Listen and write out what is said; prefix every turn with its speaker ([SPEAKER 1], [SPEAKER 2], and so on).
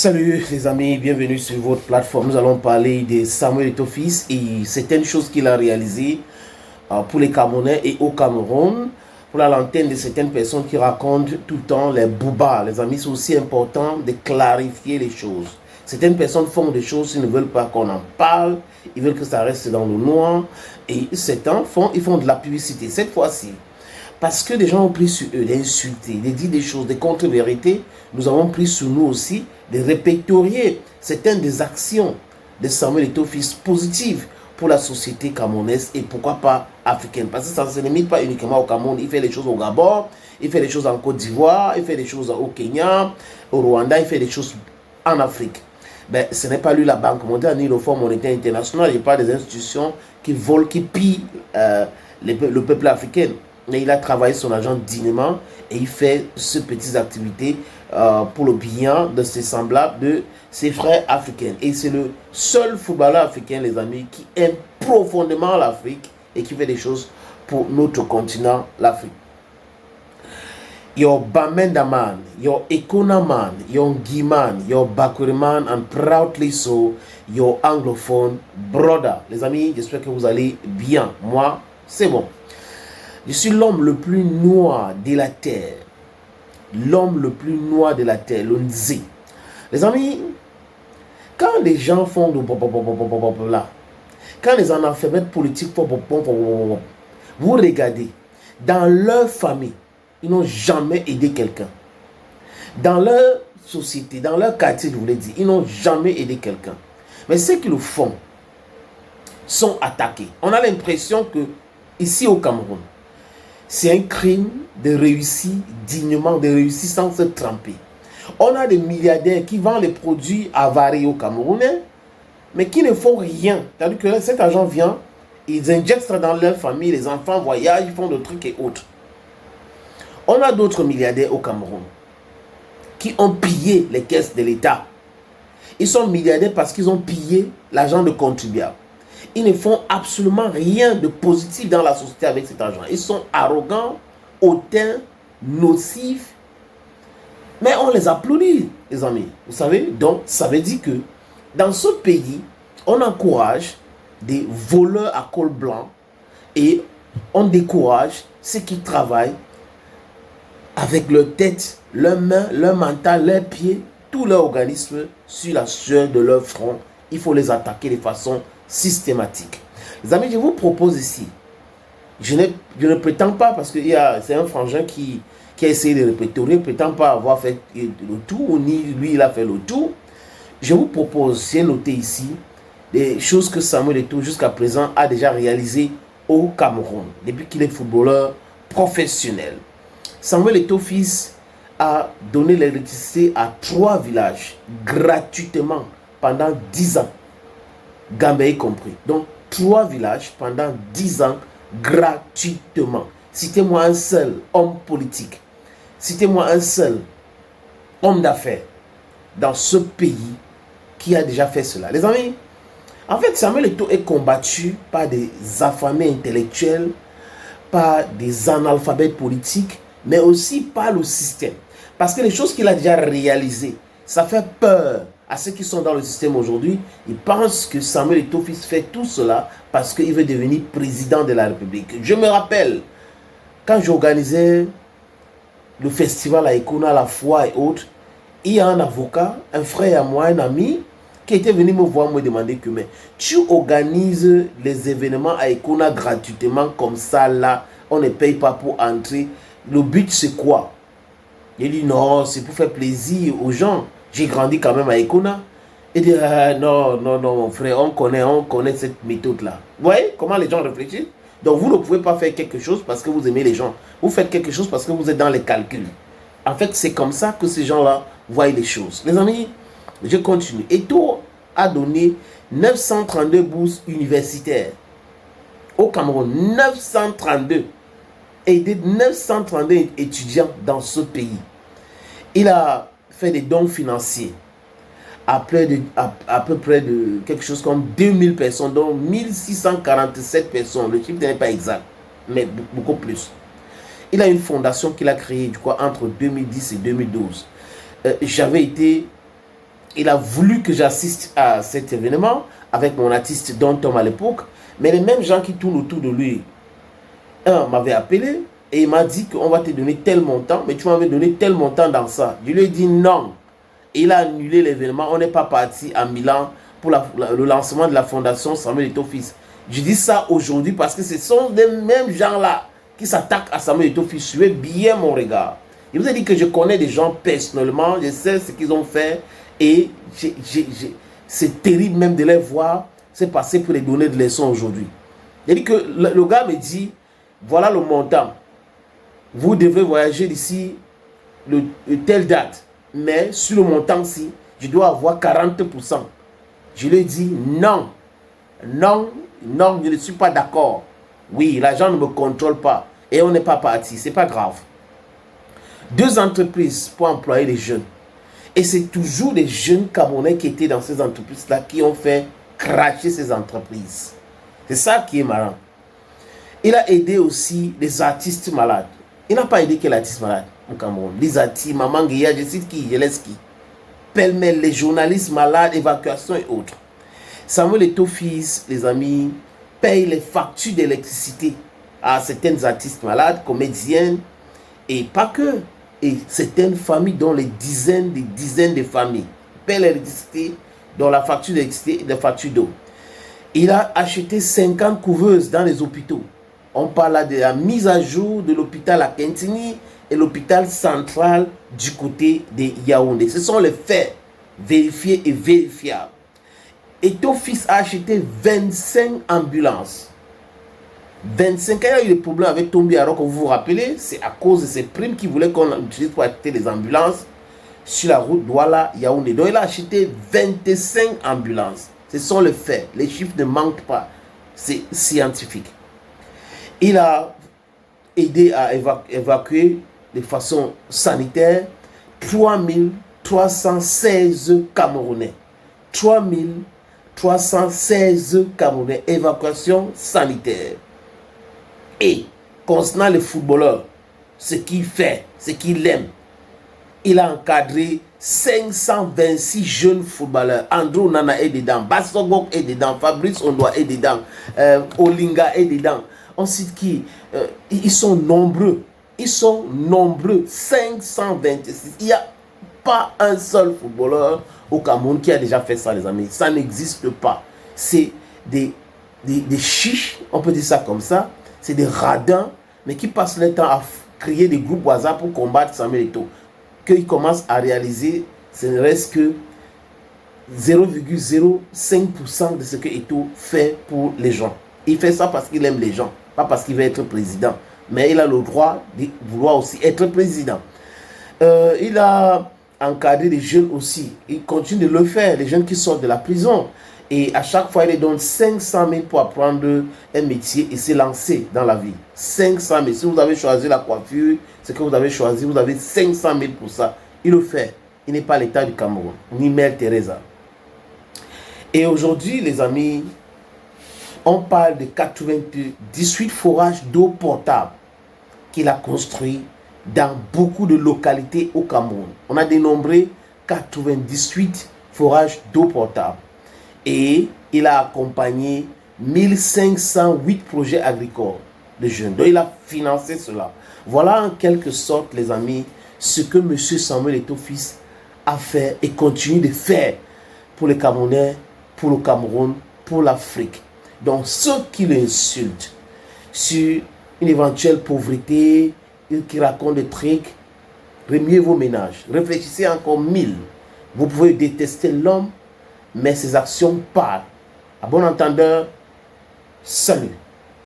[SPEAKER 1] Salut les amis, bienvenue sur votre plateforme. Nous allons parler de Samuel Eto'o-Fils et certaines choses qu'il a réalisées pour les Camerounais et au Cameroun. Pour la lanterne de certaines personnes qui racontent tout le temps les boubas. Les amis, c'est aussi important de clarifier les choses. Certaines personnes font des choses, ils ne veulent pas qu'on en parle, ils veulent que ça reste dans le noir. Et certains ils font de la publicité. Cette fois-ci, parce que des gens ont pris sur eux d'insulter, de dire des choses, des contre-vérités, nous avons pris sur nous aussi de répertorier certaines des actions de Samuel Eto'o-Fils positives pour la société camerounaise et pourquoi pas africaine. Parce que ça ne se limite pas uniquement au Cameroun. Il fait des choses au Gabon, il fait des choses en Côte d'Ivoire, il fait des choses au Kenya, au Rwanda, il fait des choses en Afrique. Ben, ce n'est pas lui la Banque mondiale ni le Fonds monétaire international. Il n'y a pas des institutions qui volent, qui pillent le peuple africain. Mais il a travaillé son argent dignement et il fait ces petites activités pour le bien de ses semblables, de ses frères africains. Et c'est le seul footballeur africain, les amis, qui aime profondément l'Afrique et qui fait des choses pour notre continent, l'Afrique. Your Bamenda man, your Ekona man, your Guy man, your Bakuri man, and proudly so, your anglophone brother. Les amis, j'espère que vous allez bien. Moi, c'est bon. Je suis l'homme le plus noir de la terre. L'homme le plus noir de la terre, le Nzi. Les amis, quand les gens font de là, quand les analphabètes politiques font vous regardez, dans leur famille, ils n'ont jamais aidé quelqu'un. Dans leur société, dans leur quartier, je vous l'ai dit, ils n'ont jamais aidé quelqu'un. Mais ceux qui le font sont attaqués. On a l'impression que, ici au Cameroun, c'est un crime de réussir dignement, de réussir sans se tremper. On a des milliardaires qui vendent les produits avariés au Camerounais, mais qui ne font rien. C'est-à-dire que cet argent vient, ils injectent dans leur famille, les enfants voyagent, ils font des trucs et autres. On a d'autres milliardaires au Cameroun qui ont pillé les caisses de l'État. Ils sont milliardaires parce qu'ils ont pillé l'argent de contribuables. Ils ne font absolument rien de positif dans la société avec cet argent. Ils sont arrogants, hautains, nocifs. Mais on les applaudit, les amis. Vous savez, donc ça veut dire que dans ce pays, on encourage des voleurs à col blanc et on décourage ceux qui travaillent avec leur tête, leurs mains, leur mental, leurs pieds, tout leur organisme sur la sueur de leur front. Il faut les attaquer de façon systématique. Les amis, je vous propose ici, je ne prétends pas, parce que c'est un frangin qui a essayé de répéter, je ne prétends pas avoir fait le tout, ni lui il a fait le tout. Je vous propose, j'ai noté ici, des choses que Samuel Eto'o jusqu'à présent a déjà réalisées au Cameroun, depuis qu'il est footballeur professionnel. Samuel Eto'o-Fils a donné l'électricité à 3 villages gratuitement pendant 10 ans. Gambé compris. Donc, 3 villages pendant 10 ans gratuitement. Citez-moi un seul homme politique. Citez-moi un seul homme d'affaires dans ce pays qui a déjà fait cela. Les amis, en fait, Samuel Eto'o est combattu par des affamés intellectuels, par des analphabètes politiques, mais aussi par le système. Parce que les choses qu'il a déjà réalisées, ça fait peur à ceux qui sont dans le système aujourd'hui. Ils pensent que Samuel Eto'o-Fils fait tout cela parce qu'il veut devenir président de la République. Je me rappelle, quand j'organisais le festival à Ekona, la foi et autres, il y a un avocat, un frère à moi, un ami, qui était venu me voir, me demander que, mais tu organises les événements à Ekona gratuitement comme ça, là, on ne paye pas pour entrer. Le but, c'est quoi? Il dit, non, c'est pour faire plaisir aux gens. J'ai grandi quand même à Ekona. Il dit, non, mon frère, on connaît cette méthode-là. Vous voyez comment les gens réfléchissent? Donc, vous ne pouvez pas faire quelque chose parce que vous aimez les gens. Vous faites quelque chose parce que vous êtes dans les calculs. En fait, c'est comme ça que ces gens-là voient les choses. Les amis, je continue. Eto'o a donné 932 bourses universitaires au Cameroun. 932. Aider 932 étudiants dans ce pays. Il a fait des dons financiers à peu près de quelque chose comme 2000 personnes, dont 1647 personnes. Le chiffre n'est pas exact, mais beaucoup plus. Il a une fondation qu'il a créée, je crois, entre 2010 et 2012. J'avais été il a voulu que j'assiste à cet événement avec mon artiste Don Tom à l'époque, mais les mêmes gens qui tournent autour de lui, un m'avait appelé et il m'a dit qu'on va te donner tel montant, mais tu m'avais donné tel montant dans ça. Je lui ai dit non. Et il a annulé l'événement. On n'est pas parti à Milan pour le lancement de la fondation Samuel Eto'o Fils. Je dis ça aujourd'hui parce que ce sont les mêmes gens-là qui s'attaquent à Samuel Eto'o Fils. Suivez bien mon regard. Je vous ai dit que je connais des gens personnellement, je sais ce qu'ils ont fait et c'est terrible même de les voir. C'est passé pour les donner de leçons aujourd'hui. Il dit que le gars me dit, voilà le montant. Vous devez voyager d'ici telle date. Mais sur le montant-ci, je dois avoir 40%. Je lui ai dit non. Non, non, je ne suis pas d'accord. Oui, l'argent ne me contrôle pas. Et on n'est pas parti. Ce n'est pas grave. 2 entreprises pour employer les jeunes. Et c'est toujours les jeunes Camerounais qui étaient dans ces entreprises-là qui ont fait cracher ces entreprises. C'est ça qui est marrant. Il a aidé aussi les artistes malades. Il n'a pas aidé que les artistes malades au Cameroun. Les artistes, Maman Guilla, je cite qui, je laisse qui. Pêle-mêle, les journalistes malades, évacuation et autres. Samuel Eto'o Fils, les amis, paye les factures d'électricité à certains artistes malades, comédiennes, et pas que. Et certaines familles, dont des dizaines de familles, paient l'électricité, dont la facture d'électricité et la facture d'eau. Il a acheté 50 couveuses dans les hôpitaux. On parle là de la mise à jour de l'hôpital à Kentini et l'hôpital central du côté de Yaoundé. Ce sont les faits vérifiés et vérifiables. Eto'o Fils a acheté 25 ambulances. 25, quand il y a eu des problèmes avec Tombi Arok, vous vous rappelez, c'est à cause de ces primes qu'il voulait qu'on utilise pour acheter les ambulances sur la route Douala-Yaoundé. Donc il a acheté 25 ambulances. Ce sont les faits. Les chiffres ne manquent pas. C'est scientifique. Il a aidé à évacuer de façon sanitaire 3316 Camerounais. 3316 Camerounais. Évacuation sanitaire. Et concernant les footballeurs, ce qu'il fait, ce qu'il aime, il a encadré 526 jeunes footballeurs. Andrew Nana est dedans, Bassogok est dedans, Fabrice Ondoa est dedans, Olinga est dedans. On cite qui ils sont nombreux. Ils sont nombreux. 526. Il n'y a pas un seul footballeur au Cameroun qui a déjà fait ça, les amis. Ça n'existe pas. C'est des chiches, on peut dire ça comme ça. C'est des radins, mais qui passent le temps à créer des groupes WhatsApp pour combattre Samuel Eto'o. Qu'ils commencent à réaliser, ce ne reste que 0,05% de ce que Eto'o fait pour les gens. Il fait ça parce qu'il aime les gens, pas parce qu'il veut être président. Mais il a le droit de vouloir aussi être président. Il a encadré les jeunes aussi. Il continue de le faire, les jeunes qui sortent de la prison. Et à chaque fois, il les donne 500 000 pour apprendre un métier et se lancer dans la vie. 500 000. Si vous avez choisi la coiffure, ce que vous avez choisi, vous avez 500 000 pour ça. Il le fait. Il n'est pas l'État du Cameroun, ni Mère Teresa. Et aujourd'hui, les amis, on parle de 98 forages d'eau potable qu'il a construits dans beaucoup de localités au Cameroun. On a dénombré 98 forages d'eau potable. Et il a accompagné 1508 projets agricoles de jeunes. Donc il a financé cela. Voilà en quelque sorte, les amis, ce que M. Samuel Eto'o Fils a fait et continue de faire pour les Camerounais, pour le Cameroun, pour l'Afrique. Donc ceux qui l'insultent sur une éventuelle pauvreté, qui racontent des trucs, remuez vos ménages. Réfléchissez encore 1000. Vous pouvez détester l'homme, mais ses actions parlent. À bon entendeur, salut.